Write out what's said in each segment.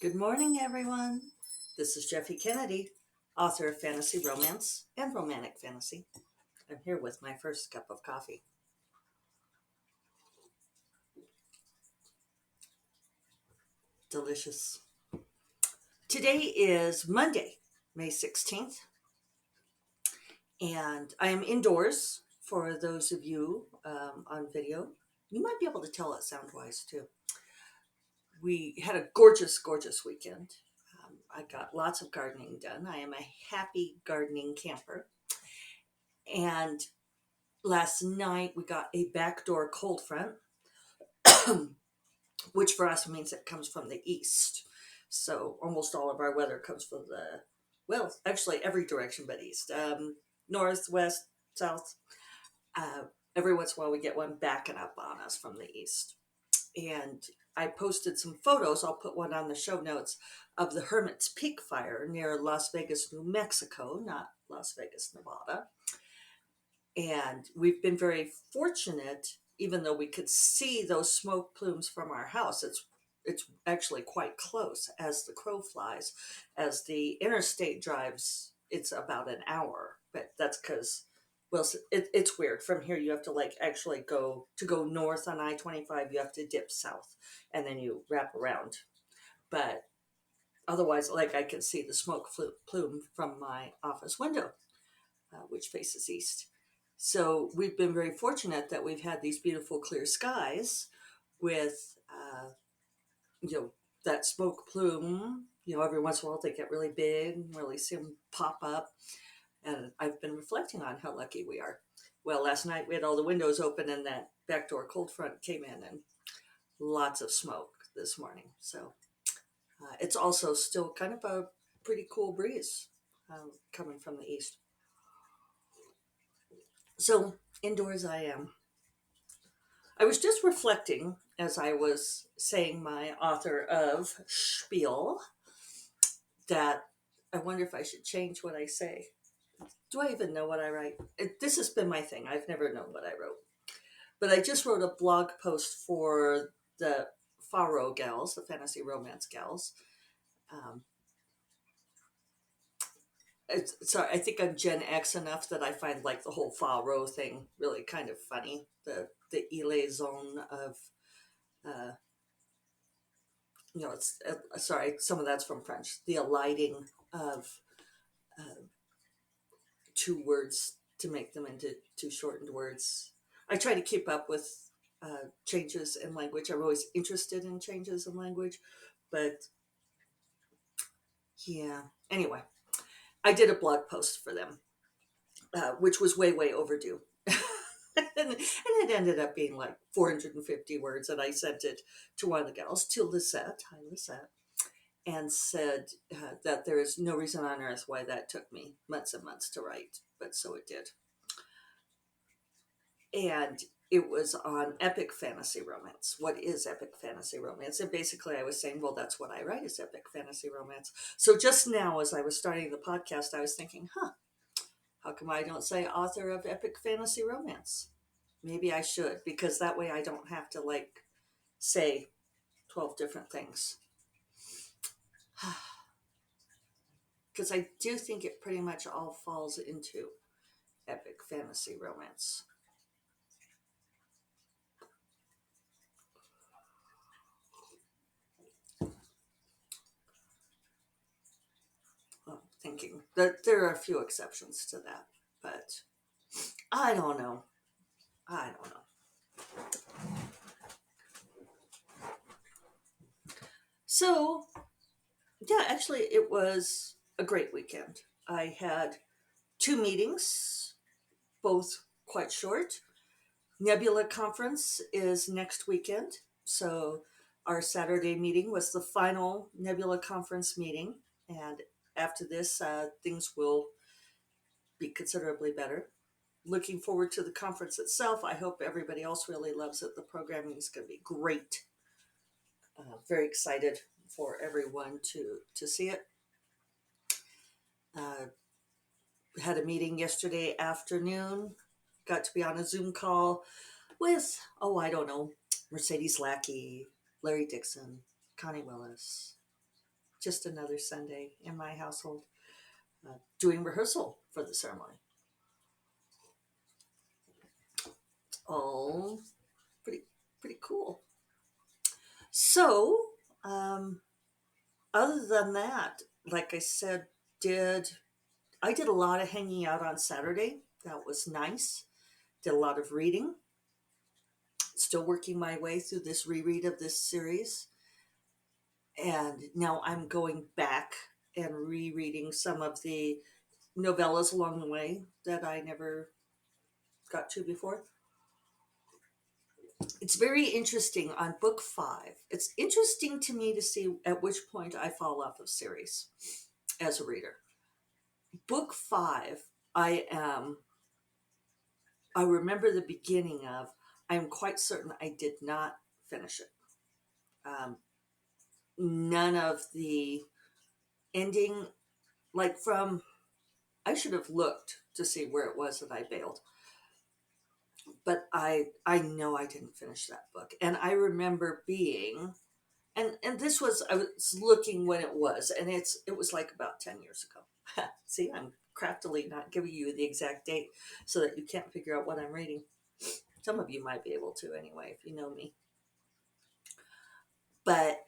Good morning, everyone. This is Jeffe Kennedy, author of fantasy romance and romantic fantasy. I'm here with my first cup of coffee. Delicious. Today is Monday, May 16th, and I am indoors for those of you on video. You might be able to tell it sound wise too. We had a gorgeous, gorgeous weekend. I got lots of gardening done. I am a happy gardening camper. And last night we got a backdoor cold front, which for us means it comes from the east. So almost all of our weather comes from actually every direction but east. North, west, south. Uh, every once in a while we get one backing up on us from the east. And I posted some photos, I'll put one on the show notes, of the Hermit's Peak fire near Las Vegas, New Mexico, not Las Vegas, Nevada. And we've been very fortunate, even though we could see those smoke plumes from our house. It's actually quite close as the crow flies. As the interstate drives, it's about an hour, but that's because, well, it's weird. From here, you have to actually go north on I-25. You have to dip south, and then you wrap around. But otherwise, I can see the smoke plume from my office window, which faces east. So we've been very fortunate that we've had these beautiful clear skies with, that smoke plume. Every once in a while they get really big, really see them pop up. And I've been reflecting on how lucky we are. Well, last night we had all the windows open and that backdoor cold front came in and lots of smoke this morning. So it's also still kind of a pretty cool breeze coming from the east. So indoors I am. I was just reflecting as I was saying my author of spiel that I wonder if I should change what I say. Do I even know what I write? This has been my thing. I've never known what I wrote. But I just wrote a blog post for the Faro gals, the fantasy romance gals. Um, so I think I'm Gen X enough that I find the whole Faro thing really kind of funny. The liaison of uh, it's sorry, some of that's from French. The alighting of uh, two words to make them into two shortened words. I try to keep up with changes in language. I'm always interested in changes in language, but yeah. Anyway, I did a blog post for them, which was way, way overdue. And it ended up being 450 words, and I sent it to one of the gals, to Lisette. Hi, Lisette. And said that there is no reason on earth why that took me months and months to write, but so it did. And it was on epic fantasy romance. What is epic fantasy romance? And basically I was saying, well, that's what I write, is epic fantasy romance. So just now, as I was starting the podcast, I was thinking, how come I don't say author of epic fantasy romance? Maybe I should, because that way I don't have to say 12 different things. Because I do think it pretty much all falls into epic fantasy romance. Well, thinking that there are a few exceptions to that, but I don't know. So, yeah, actually, it was a great weekend. I had two meetings, both quite short. Nebula Conference is next weekend. So, our Saturday meeting was the final Nebula Conference meeting. And after this, things will be considerably better. Looking forward to the conference itself. I hope everybody else really loves it. The programming is going to be great. Very excited for everyone to see it. Had a meeting yesterday afternoon. Got to be on a Zoom call with, I don't know, Mercedes Lackey, Larry Dixon, Connie Willis, just another Sunday in my household, doing rehearsal for the ceremony. Oh, pretty pretty cool. So, um, other than that, like I said, did I did a lot of hanging out on Saturday. That was nice. Did a lot of reading. Still working my way through this reread of this series. And now I'm going back and rereading some of the novellas along the way that I never got to before. It's very interesting on book 5. It's interesting to me to see at which point I fall off of series as a reader. Book 5, I am, I remember the beginning of, I'm quite certain I did not finish it. Um, None of the ending, like from, I should have looked to see where it was that I bailed. But I know I didn't finish that book. And I remember being, and this was, I was looking when it was, and it was like about 10 years ago. See, I'm craftily not giving you the exact date so that you can't figure out what I'm reading. Some of you might be able to anyway, if you know me. But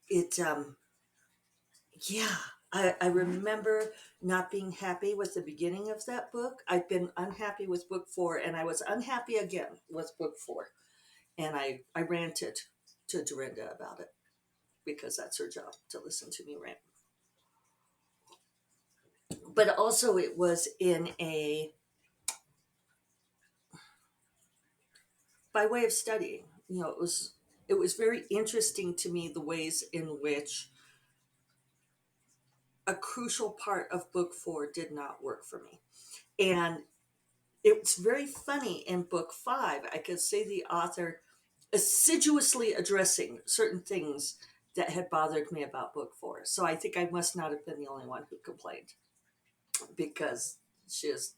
it, yeah, I remember not being happy with the beginning of that book. I've been unhappy with book 4, and I was unhappy again with book 4. And I ranted to Dorinda about it because that's her job, to listen to me rant. But also, it was in a, by way of studying. It was very interesting to me the ways in which a crucial part of book 4 did not work for me. And it's very funny in book 5. I could see the author assiduously addressing certain things that had bothered me about book 4. So I think I must not have been the only one who complained, because she is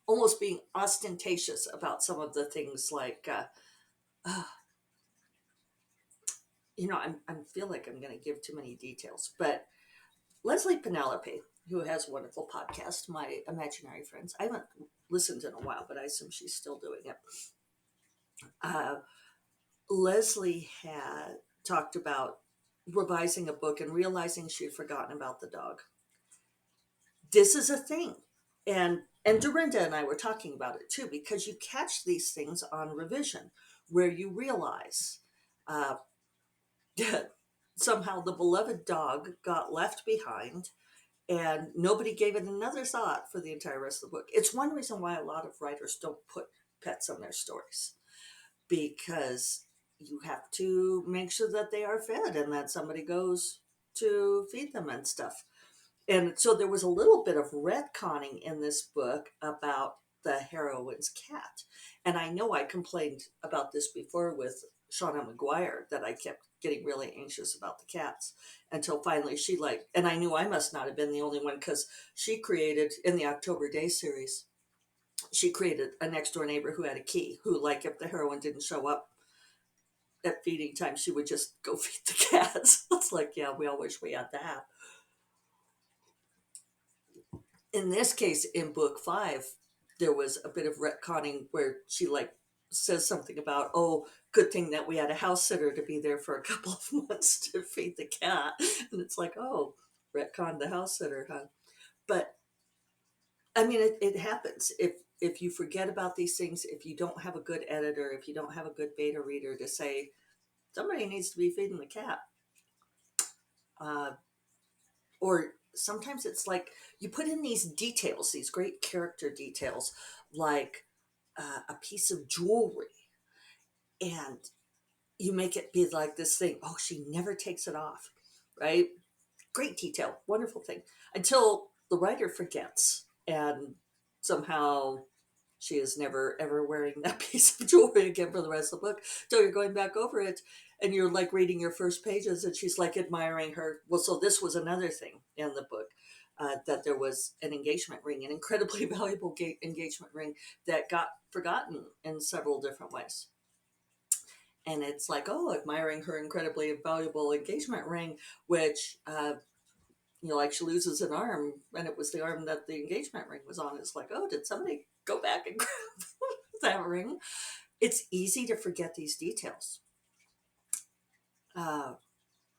almost being ostentatious about some of the things, like, uh, I feel like I'm going to give too many details, but Leslie Penelope, who has a wonderful podcast, My Imaginary Friends. I haven't listened in a while, but I assume she's still doing it. Uh, Leslie had talked about revising a book and realizing she had forgotten about the dog. This is a thing. And Dorinda and I were talking about it too, because you catch these things on revision where you realize uh, that somehow the beloved dog got left behind and nobody gave it another thought for the entire rest of the book. It's one reason why a lot of writers don't put pets in their stories, because you have to make sure that they are fed and that somebody goes to feed them and stuff. And so there was a little bit of retconning in this book about the heroine's cat. And I know I complained about this before with Shauna McGuire, that I kept getting really anxious about the cats, until finally she, like, and I knew I must not have been the only one, because she created, in the October Day series, she created a next door neighbor who had a key, who, like, if the heroine didn't show up at feeding time, she would just go feed the cats. It's like, yeah, we all wish we had that. In this case, in book 5, there was a bit of retconning where she, like, says something about, oh, good thing that we had a house sitter to be there for a couple of months to feed the cat. And it's like, oh, retcon the house sitter, huh? But I mean, it happens. If you forget about these things, if you don't have a good editor, if you don't have a good beta reader to say somebody needs to be feeding the cat, uh, or sometimes it's like you put in these details, these great character details, like a piece of jewelry, and you make it be like this thing. Oh, she never takes it off, right? Great detail, wonderful thing, until the writer forgets, and somehow she is never ever wearing that piece of jewelry again for the rest of the book. So you're going back over it, and you're like reading your first pages, and she's like admiring her. Well, so this was another thing in the book, that there was an engagement ring, an incredibly valuable engagement ring that got forgotten in several different ways. And it's like, oh, admiring her incredibly valuable engagement ring, which, like she loses an arm, and it was the arm that the engagement ring was on. It's like, oh, did somebody go back and grab that ring? It's easy to forget these details. Uh,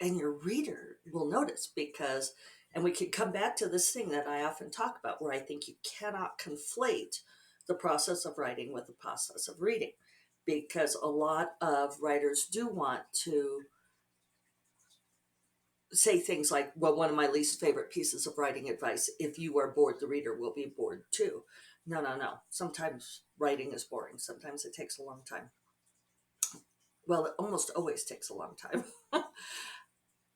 and your reader will notice because, and we can come back to this thing that I often talk about where I think you cannot conflate the process of writing with the process of reading, because a lot of writers do want to say things like, well, one of my least favorite pieces of writing advice: if you are bored, the reader will be bored too. No, no, no. Sometimes writing is boring. Sometimes it takes a long time. Well, it almost always takes a long time.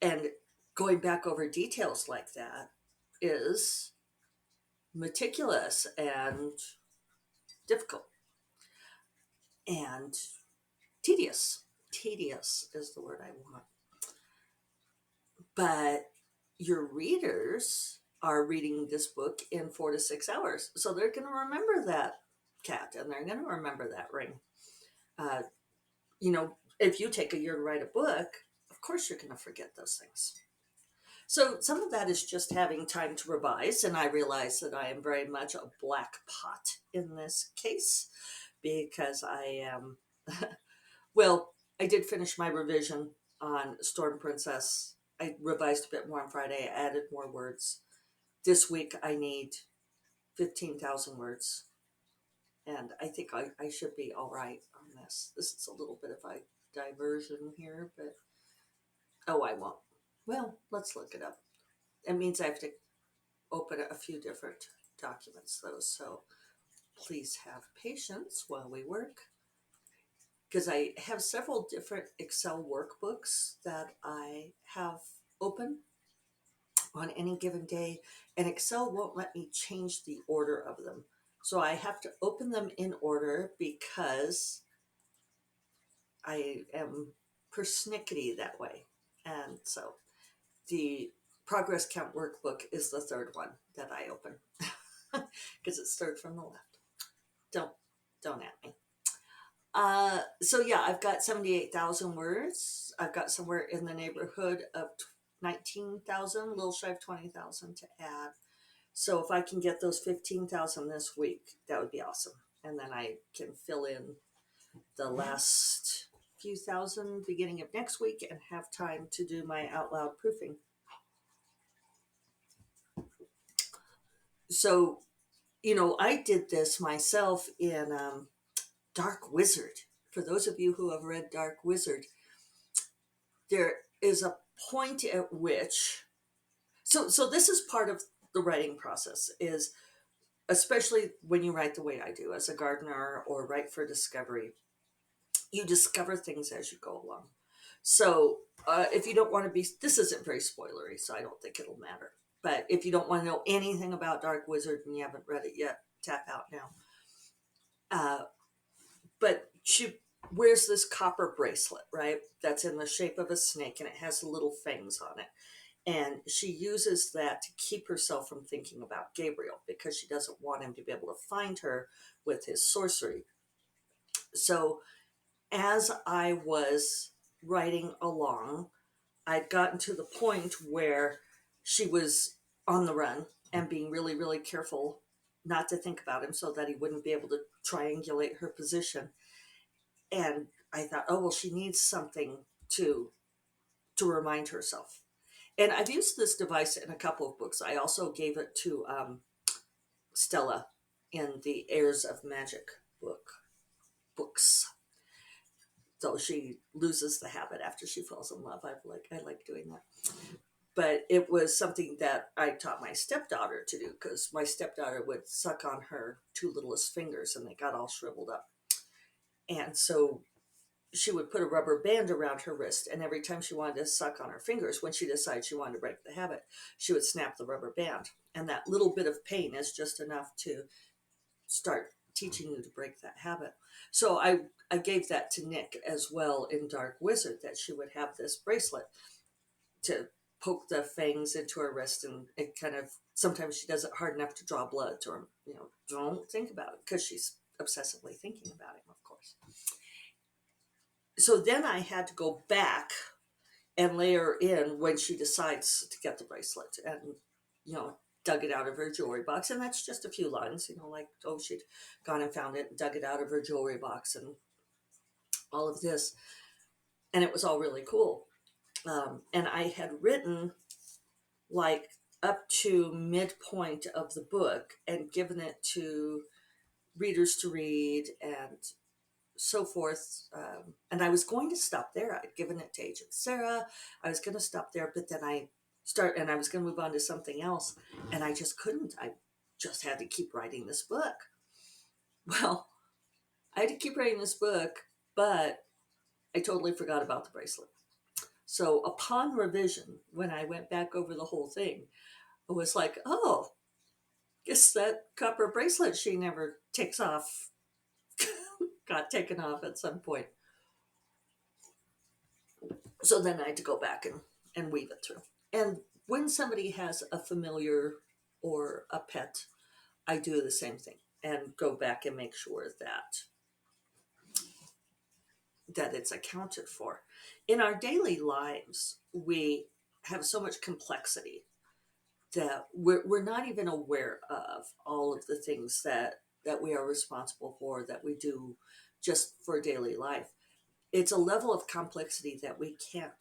And going back over details like that is meticulous and difficult and tedious. Tedious is the word I want. But your readers are reading this book in 4 to 6 hours. So they're going to remember that cat and they're going to remember that ring. Uh, if you take a year to write a book, of course you're going to forget those things. So some of that is just having time to revise. And I realize that I am very much a black pot in this case because I am, well, I did finish my revision on Storm Princess. I revised a bit more on Friday, I added more words. This week I need 15,000 words. And I think I should be all right on this. This is a little bit of a diversion here, but oh, I won't. Well, let's look it up. It means I have to open a few different documents, though, so please have patience while we work. Because I have several different Excel workbooks that I have open on any given day, and Excel won't let me change the order of them. So I have to open them in order because I am persnickety that way. And so the progress count workbook is the third one that I open because it's third from the left. Don't at me. So yeah, I've got 78,000 words. I've got somewhere in the neighborhood of 19,000, a little shy of 20,000 to add. So if I can get those 15,000 this week, that would be awesome. And then I can fill in the last few thousand beginning of next week and have time to do my out loud proofing. So, I did this myself in Dark Wizard. For those of you who have read Dark Wizard, there is a point at which, so this is part of the writing process, is especially when you write the way I do as a gardener or write for Discovery, you discover things as you go along. So if you don't want to be, this isn't very spoilery, so I don't think it'll matter. But if you don't want to know anything about Dark Wizard and you haven't read it yet, tap out now. But she wears this copper bracelet, right? That's in the shape of a snake and it has little fangs on it. And she uses that to keep herself from thinking about Gabriel because she doesn't want him to be able to find her with his sorcery. So as I was writing along, I'd gotten to the point where she was on the run and being really, really careful not to think about him so that he wouldn't be able to triangulate her position. And I thought, oh, well, she needs something to remind herself. And I've used this device in a couple of books. I also gave it to Stella in the Heirs of Magic books. So she loses the habit after she falls in love. I like doing that. But it was something that I taught my stepdaughter to do because my stepdaughter would suck on her two littlest fingers and they got all shriveled up. And so she would put a rubber band around her wrist, and every time she wanted to suck on her fingers, when she decided she wanted to break the habit, she would snap the rubber band. And that little bit of pain is just enough to start teaching you to break that habit. So I gave that to Nick as well in Dark Wizard, that she would have this bracelet to poke the fangs into her wrist, and it kind of, sometimes she does it hard enough to draw blood, or, don't think about it, because she's obsessively thinking about him, of course. So then I had to go back and layer in when she decides to get the bracelet, and you know, dug it out of her jewelry box, and that's just a few lines, you know, like, oh, she'd gone and found it and dug it out of her jewelry box and all of this, and it was all really cool. And I had written like up to midpoint of the book and given it to readers to read and so forth. And I was going to stop there. I'd given it to Agent Sarah. I was going to stop there, but then I was going to move on to something else, and I just couldn't. I just had to keep writing this book. Well, I had to keep writing this book, but I totally forgot about the bracelet. So upon revision, when I went back over the whole thing, I was like, oh, guess that copper bracelet she never takes off got taken off at some point. So then I had to go back and weave it through. And when somebody has a familiar or a pet, I do the same thing and go back and make sure that it's accounted for. In our daily lives, we have so much complexity that we're not even aware of all of the things that we are responsible for, that we do just for daily life. It's a level of complexity that we can't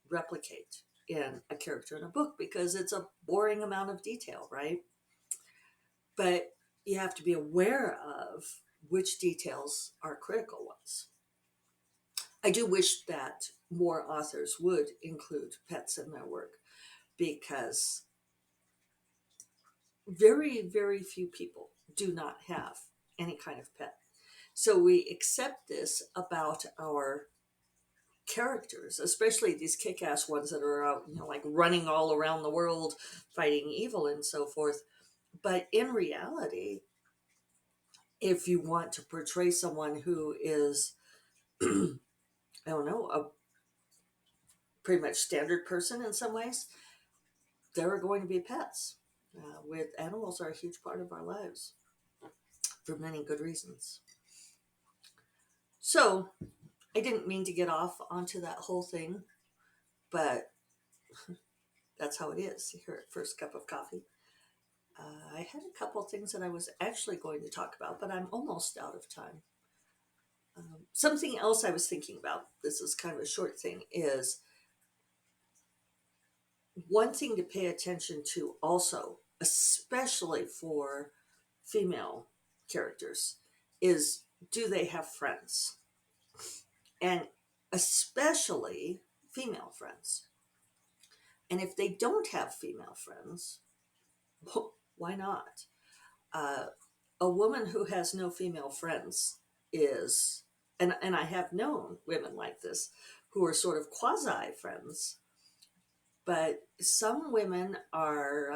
replicate in a character in a book because it's a boring amount of detail, right? But you have to be aware of which details are critical ones. I do wish that more authors would include pets in their work because very, very few people do not have any kind of pet. So we accept this about our characters, especially these kick-ass ones that are out, you know, like running all around the world fighting evil and so forth. But in reality, if you want to portray someone who is, I don't know, a pretty much standard person in some ways, there are going to be pets. With animals are a huge part of our lives for many good reasons. So I didn't mean to get off onto that whole thing, but that's how it is here at First Cup of Coffee. I had a couple things that I was actually going to talk about, but I'm almost out of time. Something else I was thinking about, this is kind of a short thing, is one thing to pay attention to also, especially for female characters, is do they have friends? And especially female friends. And if they don't have female friends, why not? Uh, a woman who has no female friends is, and I have known women like this who are sort of quasi friends, but some women are,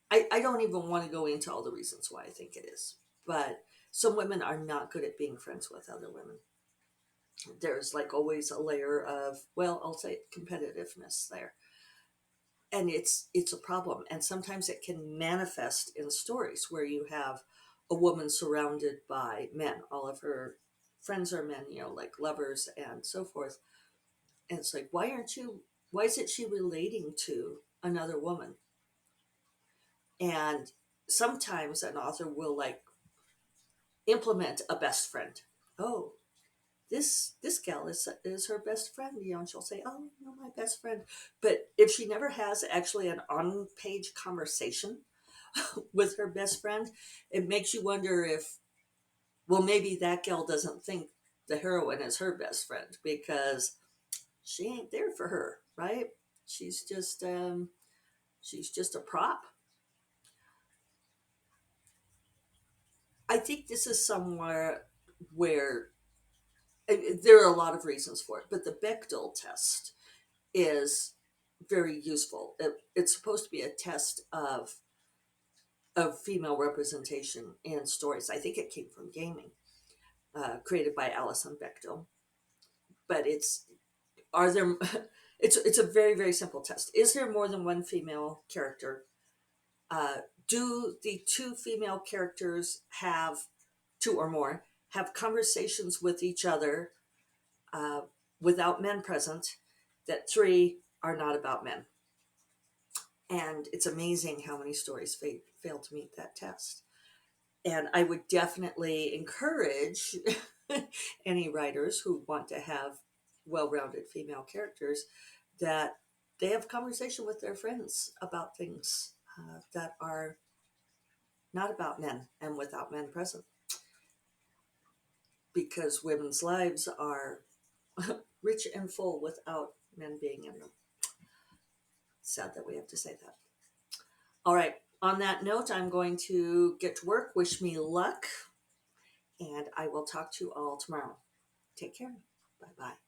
I don't even want to go into all the reasons why I think it is, but some women are not good at being friends with other women. There's like always a layer of, well, I'll say competitiveness there. And it's a problem, and sometimes it can manifest in stories where you have a woman surrounded by men, all of her friends are men, you know, like lovers and so forth, and it's like, why isn't she relating to another woman? And sometimes an author will like implement a best friend. Oh, this gal is her best friend, you know, and she'll say, oh, you know, my best friend. But if she never has actually an on-page conversation with her best friend, it makes you wonder if, well, maybe that gal doesn't think the heroine is her best friend because she ain't there for her, right? She's just she's just a prop. I think this is somewhere where there are a lot of reasons for it, but the Bechdel test is very useful. It's supposed to be a test of female representation in stories. I think it came from gaming, created by Alison Bechdel. But are there? It's a very, very simple test. Is there more than one female character? Do the two female characters have two or more? have conversations with each other uh, without men present, that 3 are not about men. And it's amazing how many stories fail to meet that test. And I would definitely encourage any writers who want to have well-rounded female characters that they have conversation with their friends about things that are not about men and without men present, because women's lives are rich and full without men being in them. Sad that we have to say that. All right. On that note, I'm going to get to work. Wish me luck. And I will talk to you all tomorrow. Take care. Bye bye.